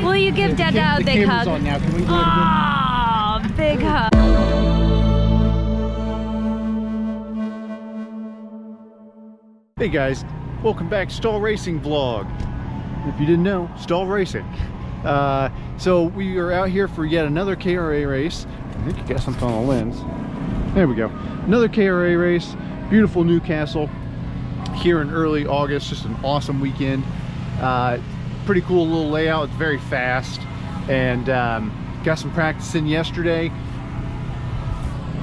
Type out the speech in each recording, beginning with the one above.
Will you give Dada a big hug? On now. Can we do Aww, big hug. Hey guys, welcome back to Stahl Racing Vlog. If you didn't know, Stahl Racing. So we are out here for yet another KRA race. I think you got something on the lens. There we go. Another KRA race. Beautiful Newcastle here in early August. Just an awesome weekend. Pretty cool little layout. It's very fast, and got some practice in yesterday.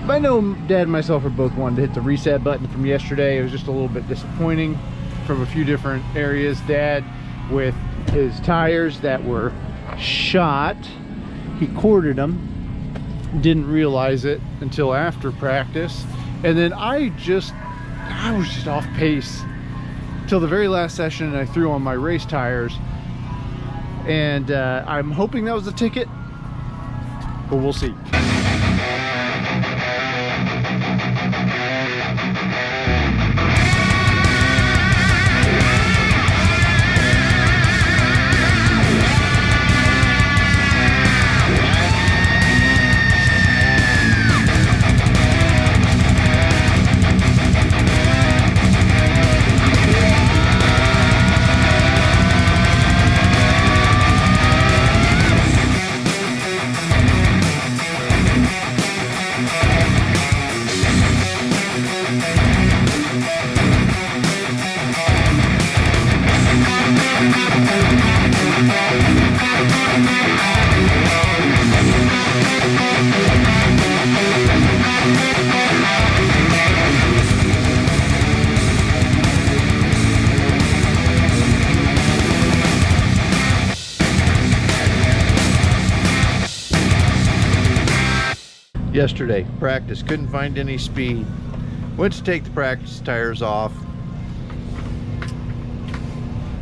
I know Dad and myself are both wanting to hit the reset button from yesterday. It was just a little bit disappointing from a few different areas. Dad with his tires that were shot, he corded them, didn't realize it until after practice, and then I was just off pace till the very last session, and I threw on my race tires, and I'm hoping that was a ticket, but we'll see. Yesterday, practice, couldn't find any speed. Went to take the practice tires off.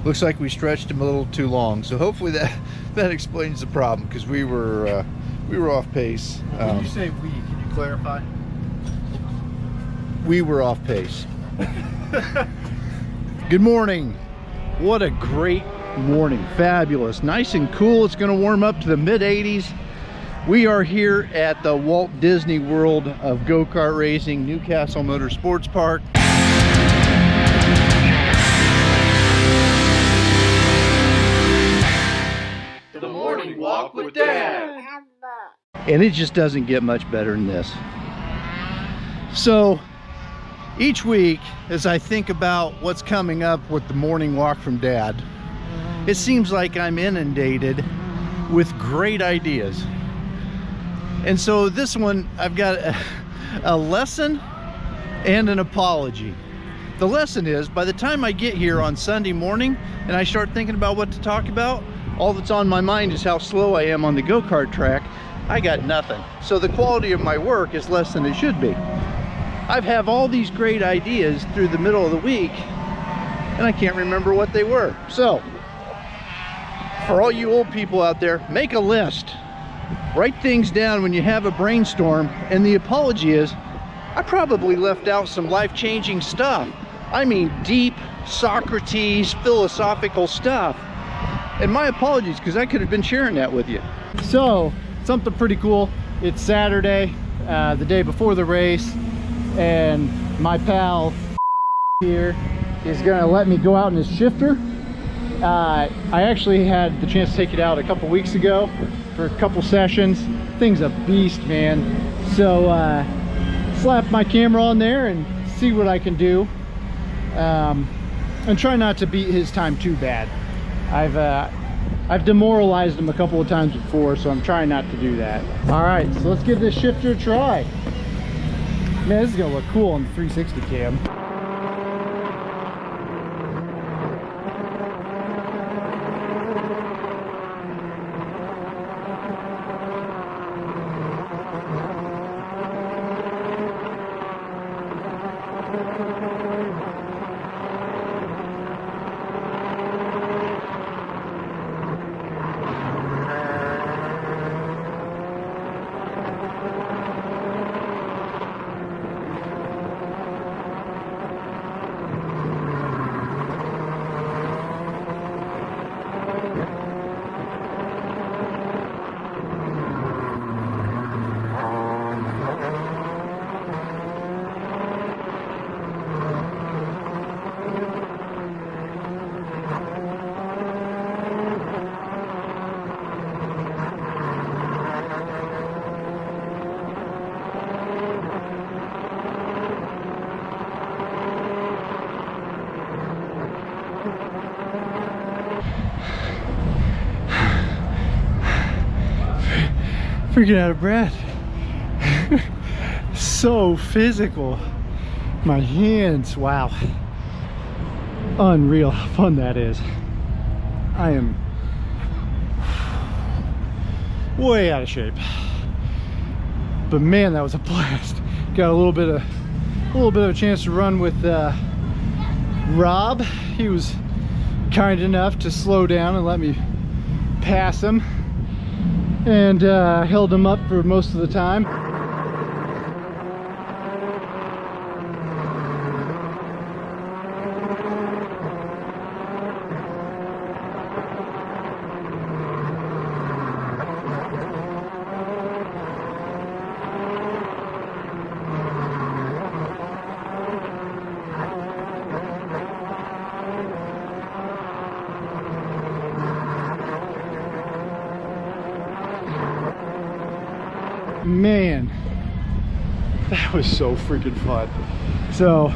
Looks like we stretched them a little too long, so hopefully that explains the problem, because we were off pace. When you say we, can you clarify? We were off pace. Good morning. What a great morning. Fabulous. Nice and cool. It's going to warm up to the mid-80s. We are here at the Walt Disney World of go-kart racing, Castle Motorsports Park. The morning walk with Dad. And it just doesn't get much better than this. So each week, as I think about what's coming up with the morning walk from Dad, it seems like I'm inundated with great ideas. And so this one, I've got a lesson and an apology. The lesson is, by the time I get here on Sunday morning and I start thinking about what to talk about, all that's on my mind is how slow I am on the go-kart track. I got nothing. So the quality of my work is less than it should be. I have all these great ideas through the middle of the week, and I can't remember what they were. So, for all you old people out there, make a list. Write things down when you have a brainstorm, and the apology is, I probably left out some life-changing stuff. I mean, deep Socrates philosophical stuff. And my apologies, because I could have been sharing that with you. So, something pretty cool. It's Saturday, the day before the race, and my pal here is gonna let me go out in his shifter. I actually had the chance to take it out a couple weeks ago for a couple sessions. Thing's a beast, man. So slap my camera on there and see what I can do, and try not to beat his time too bad. I've demoralized him a couple of times before, so I'm trying not to do that. All right, so let's give this shifter a try. Man, this is gonna look cool on the 360 cam. Freaking out of breath. So physical. My hands, wow. Unreal how fun that is. I am way out of shape. But man, that was a blast. Got a little bit of a chance to run with Rob. He was kind enough to slow down and let me pass him, and held him up for most of the time. Man, that was so freaking fun. So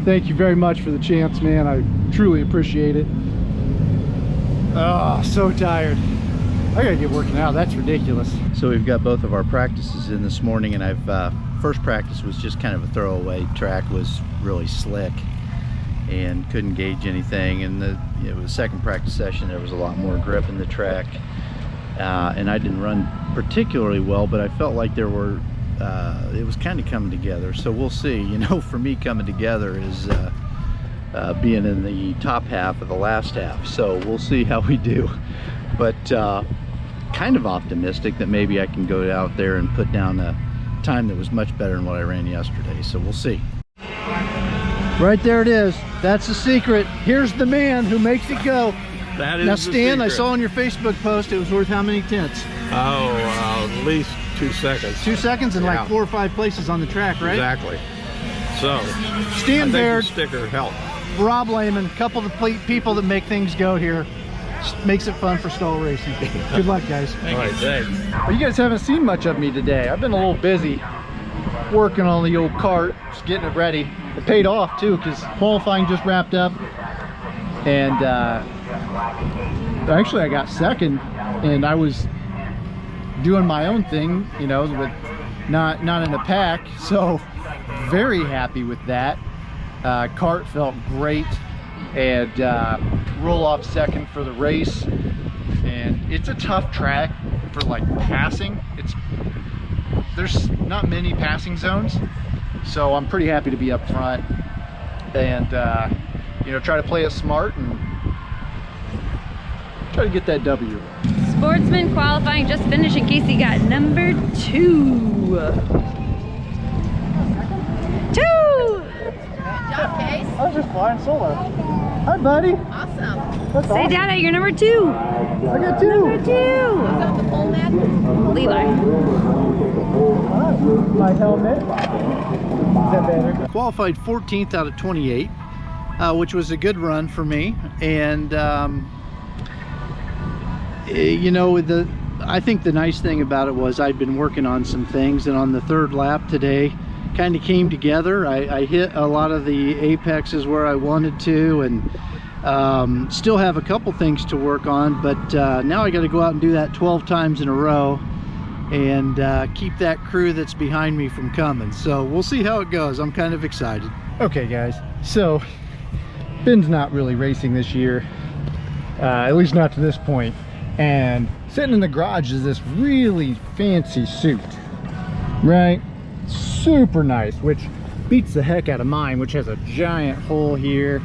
thank you very much for the chance, man. I truly appreciate it. Oh, so tired. I gotta get working out. That's ridiculous. So we've got both of our practices in this morning, and I've first practice was just kind of a throwaway. Track was really slick and couldn't gauge anything, and the second practice session there was a lot more grip in the track. And I didn't run particularly well, but I felt like there were it was kind of coming together. So we'll see. You know, for me, coming together is being in the top half of the last half, so we'll see how we do. But kind of optimistic that maybe I can go out there and put down a time that was much better than what I ran yesterday, so we'll see. Right there it is. That's the secret. Here's the man who makes it go. That is now, the Stan, I secret. saw on your Facebook post it was worth how many tenths? Oh, at least 2 seconds. 2 seconds and Yeah. like 4 or 5 places on the track, right? Exactly. So, Stan I Baird, think the sticker helped. Rob Lehman, a couple of the people that make things go here. Makes it fun for Stahl Racing. Good luck, guys. All right, thanks. Well, you guys haven't seen much of me today. I've been a little busy working on the old cart, just getting it ready. It paid off too, because qualifying just wrapped up, and actually I got second, and I was doing my own thing, you know, with not in a pack, so very happy with that. Cart felt great, and roll off second for the race. And it's a tough track for like passing. There's not many passing zones, so I'm pretty happy to be up front and you know, try to play it smart and try to get that W. Sportsman qualifying just finished, and Kacy got number 2. I was just flying solo. Hi, buddy. Awesome. That's Say, awesome. Dada, you're number 2. I got 2. Number 2. On the pole mat? Levi. My helmet. Is that better? Qualified 14th out of 28, which was a good run for me. And you know, I think the nice thing about it was I'd been working on some things, and on the third lap today kind of came together. I hit a lot of the apexes where I wanted to, and still have a couple things to work on, but now I got to go out and do that 12 times in a row and keep that crew that's behind me from coming. So we'll see how it goes. I'm kind of excited. Okay, guys, so Ben's not really racing this year, at least not to this point, and sitting in the garage is this really fancy suit, right? Super nice, which beats the heck out of mine, which has a giant hole here,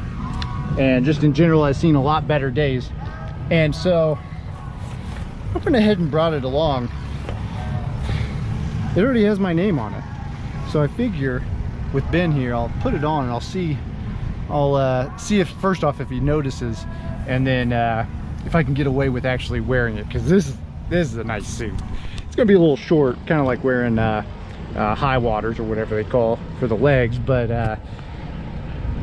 and just in general I've seen a lot better days. And so I went ahead and brought it along. It already has my name on it, so I figure with Ben here I'll put it on and I'll see if, first off, if he notices, and then if I can get away with actually wearing it, because this is a nice suit. It's gonna be a little short, kind of like wearing high waters or whatever they call for the legs, but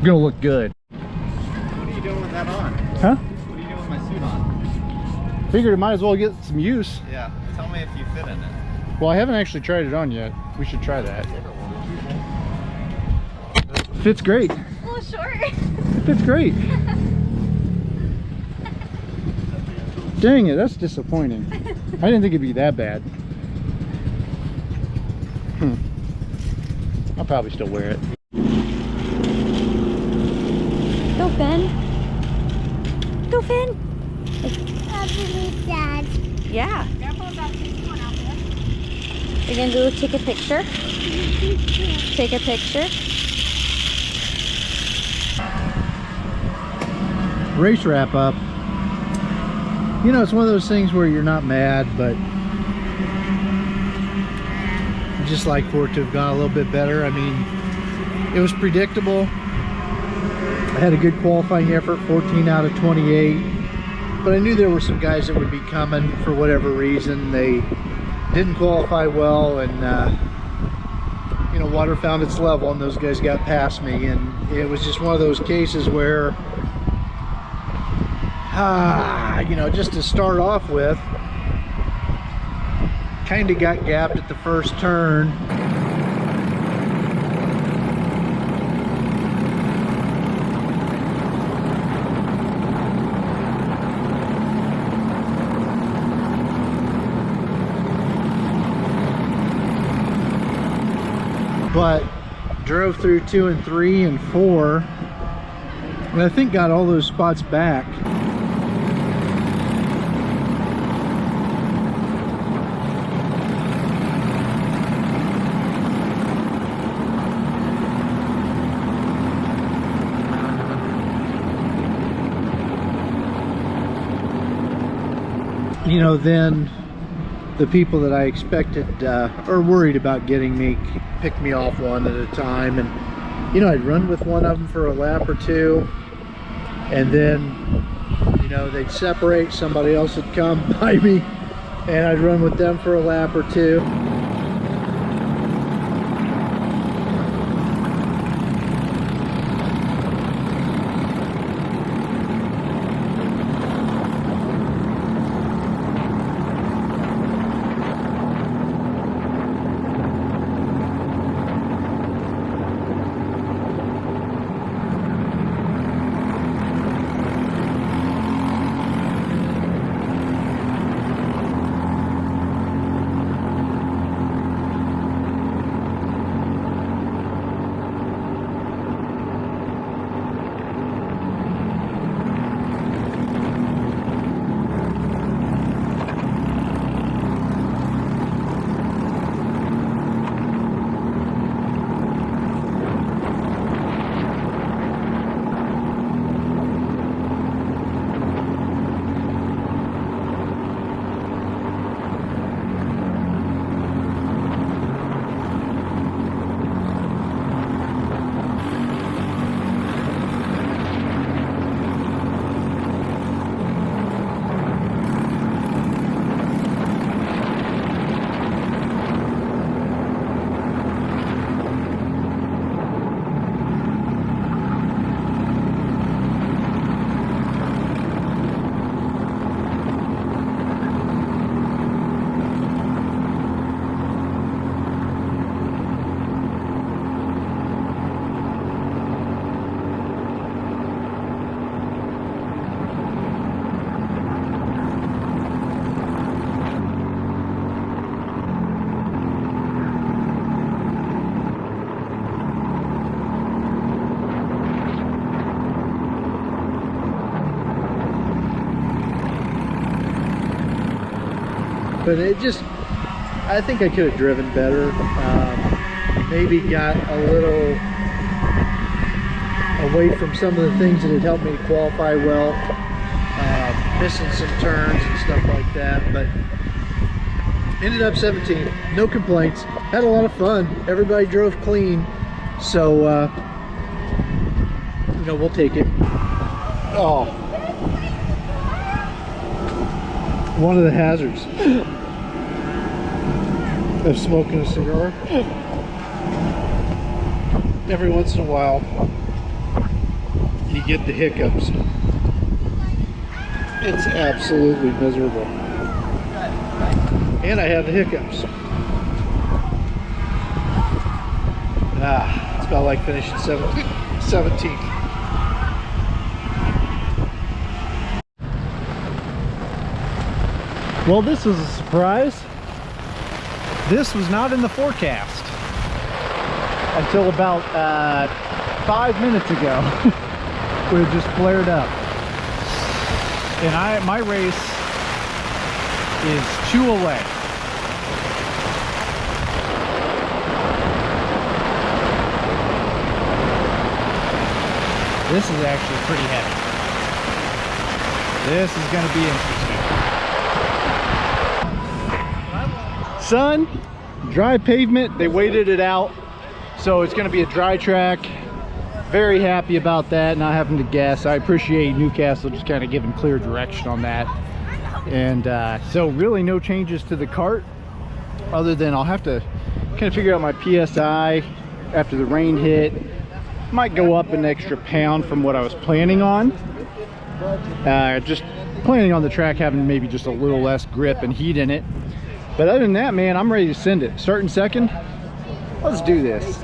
gonna look good. What are you doing with that on? Huh? What are you doing with my suit on? Figured it might as well get some use. Yeah, tell me if you fit in it. Well, I haven't actually tried it on yet. We should try that. Fits great. A little short. It fits great. Dang it, that's disappointing. I didn't think it'd be that bad. I'll probably still wear it. Go, Finn. Go, Finn. Dad. Yeah. Careful about taking one out there. You're gonna go take a picture. Take a picture. Race wrap up. You know, it's one of those things where you're not mad, but I'd just like for it to have gone a little bit better. I mean, it was predictable. I had a good qualifying effort, 14 out of 28, but I knew there were some guys that would be coming for whatever reason. They didn't qualify well, and you know, water found its level and those guys got past me, and it was just one of those cases where you know, just to start off with, kind of got gapped at the first turn. But drove through 2 and 3 and 4, and I think got all those spots back. You know, then the people that I expected or worried about getting me picked me off one at a time, and you know, I'd run with one of them for a lap or two, and then you know, they'd separate, somebody else would come by me, and I'd run with them for a lap or two. But it just, I think I could have driven better. Maybe got a little away from some of the things that had helped me qualify well. Missing some turns and stuff like that. But ended up 17th. No complaints. Had a lot of fun. Everybody drove clean. So, you know, we'll take it. Oh. One of the hazards of smoking a cigar. Every once in a while you get the hiccups. It's absolutely miserable. And I have the hiccups. It's about like finishing 17th. Well, this was a surprise. This was not in the forecast until about 5 minutes ago when it just flared up. And my race is 2 away. This is actually pretty heavy. This is going to be interesting. Sun, dry pavement, they waited it out. So it's going to be a dry track. Very happy about that, not having to guess. I appreciate Newcastle just kind of giving clear direction on that. And so really no changes to the kart, other than I'll have to kind of figure out my PSI after the rain hit. Might go up an extra pound from what I was planning on. Just planning on the track having maybe just a little less grip and heat in it. But other than that, man, I'm ready to send it. Starting second, let's do this.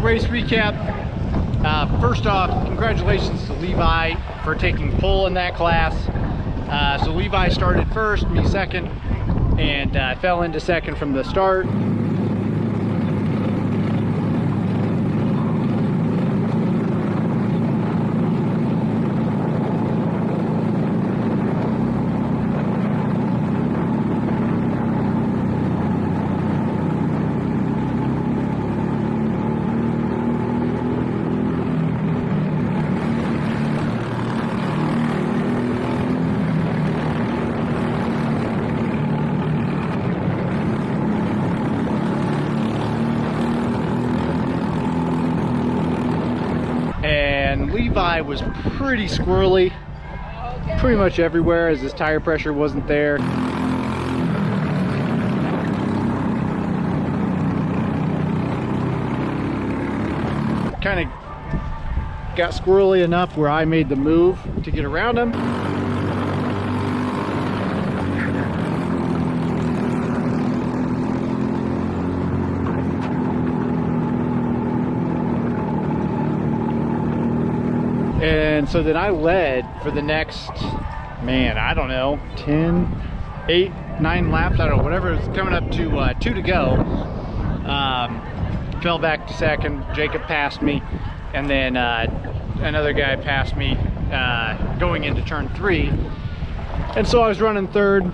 Race recap. First off, congratulations to Levi for taking pole in that class. So Levi started first, me second, and fell into second from the start. Levi was pretty squirrely pretty much everywhere as his tire pressure wasn't there. Kind of got squirrely enough where I made the move to get around him. And so then I led for the next, man, I don't know, 8, 9 laps, I don't know, whatever. It's coming up to 2 to go. Fell back to second. Jacob passed me, and then another guy passed me going into turn 3. And so I was running third.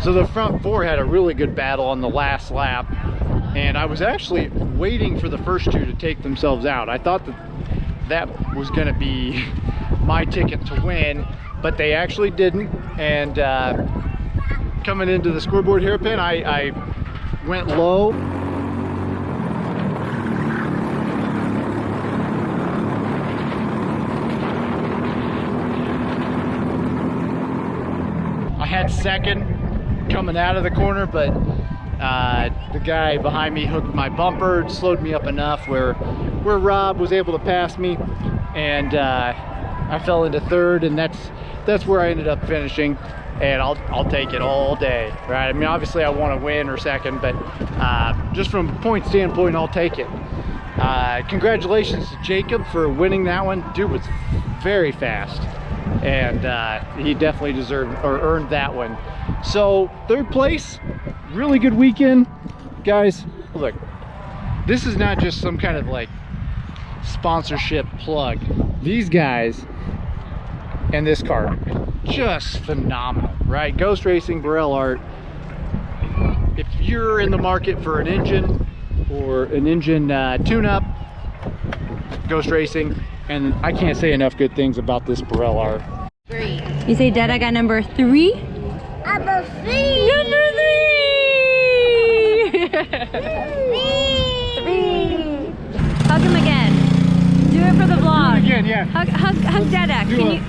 So the front 4 had a really good battle on the last lap, and I was actually waiting for the first 2 to take themselves out. I thought that was going to be my ticket to win, but they actually didn't. And coming into the scoreboard hairpin, I went low. I had second coming out of the corner, but the guy behind me hooked my bumper, slowed me up enough where Rob was able to pass me, and I fell into third, and that's where I ended up finishing. And I'll take it all day, right? I mean, obviously I want to win or second, but just from a point standpoint, I'll take it. Congratulations to Jacob for winning that one. Dude was very fast, and he definitely deserved or earned that one. So third place, really good weekend, guys. Look, this is not just some kind of like sponsorship plug. These guys and this car, just phenomenal, right? Ghost Racing, Birel Art. If you're in the market for an engine or an engine tune-up, Ghost Racing. And I can't say enough good things about this Birel Art. You say Dada got number 3? Number 3. Number 3. 3. Hug him again. Do it for the vlog. Again, yeah. Hug Dada. Can you?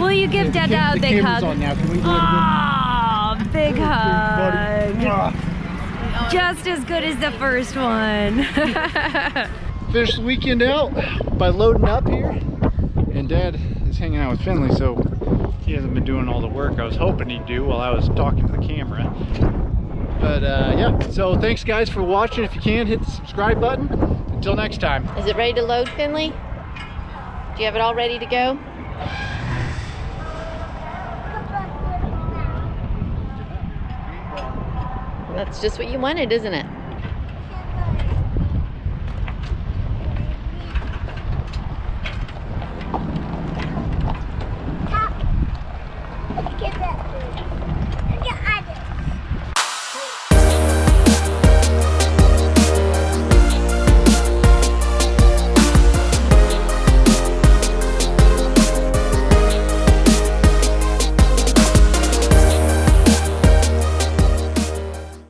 Will you give Dada a big hug? On now. Can we do it Aww, big hug. Just as good as the first one. Finished the weekend out by loading up here, and Dad is hanging out with Finley, so he hasn't been doing all the work I was hoping he'd do while I was talking to the camera. But yeah, so thanks guys for watching. If you can, hit the subscribe button. Until next time. Is it ready to load, Finley? Do you have it all ready to go? That's just what you wanted, isn't it?